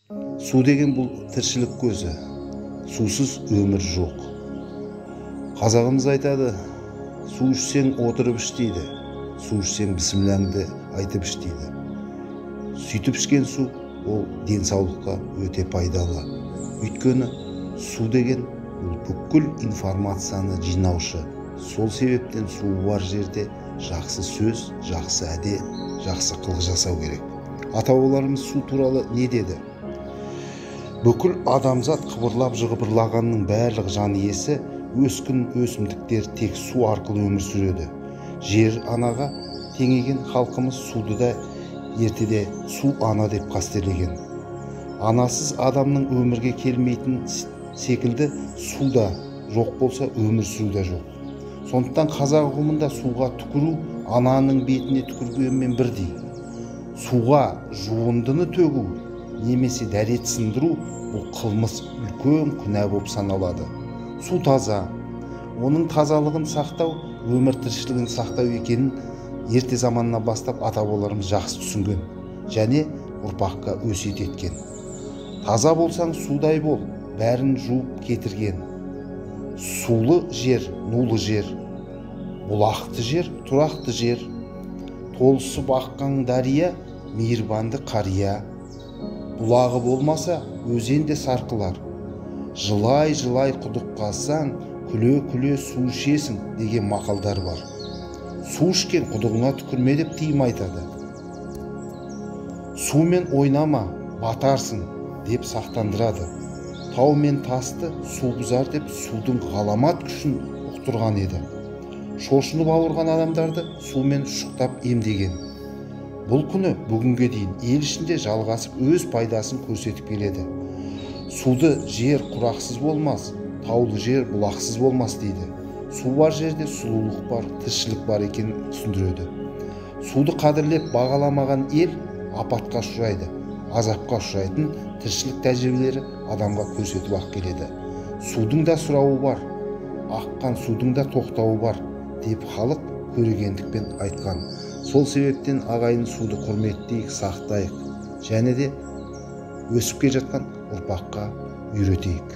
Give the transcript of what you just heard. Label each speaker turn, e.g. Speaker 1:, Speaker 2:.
Speaker 1: Су деген бұл тіршілік көзі, сусыз өмір жоқ. Қазағымыз айтады, су ішсең отырып іш дейді, су ішсең бісмілләңді айтып іш дейді. Сөйтіп ішкен су ол денсаулыққа өте пайдалы. Өйткені су деген бүкіл информацияны жинаушы. Сол себептен су бар жерде жақсы сөз, жақсы әдет, жақсы қылық жасау керек. Ата-бабаларымыз су туралы не деді? Бүкіл адамзат қыбырлап жығыбырлағанның барлық жан иесі, өскін өсімдіктер тек су арқылы өмір сүреді. Жер анаға теңеген халқымыз суды да ертеде су ана деп қастерлеген. Анасыз адамның өмірге келмейтін секілді суда жоқ болса өмір сүру да жоқ. Сондықтан қазақ ұғымында суға түкіру ананың бетіне түкіргенмен бірдей. Суға жуындыны төгу немесе дәрет сындыру бұл қылмыс, үлкен күнә болып саналады. Су таза, оның тазалығын сақтау өмір тіршілігін сақтау екенін ерте заманнан бастап ата-бабаларымыз жақсы түсінген және ұрпаққа өсиет еткен. Таза болсаң судай бол, бәрін жуып кетірген. Сулы жер, нулы жер, бұлақты жер, тұрақты жер, толысып аққан дария, мейірбанды қария. Бұлағы болмаса өзен де сарқылар. Жылай-жылай құдық қазсаң, күле-күле су ішесің деген мақалдар бар. Су ішкен құдығыңа түкірме деп тыйым айтады. Сумен ойнама, батарсың деп сақтандырады. Тау мен тасты су бұзар деп судың ғаламат күшін ұқтырған еді. Шошынып ауырған адамдарды сумен шұқтап емдеген. Бұл күні бүгінге дейін ел ішінде жалғасып өз пайдасын көрсетіп келеді. Суды жер құрақсыз болмас, таулы жер бұлақсыз болмас дейді. Су бар жерде сұлулық бар, тіршілік бар екенін түсіндіреді. Суды қадірлеп бағаламаған ел апатқа ұшырайды. Азапқа ұшырайтын тіршілік тәжірибелері адамға көрсетіп ақ келеді. Судың да сұрауы бар, аққан судың да тоқтауы бар деп халық көрегендікпен айтқан. Сол себептен ағайын суды құрметтейік, сақтайық, және де өсіп келе жатқан ұрпаққа үйретейік.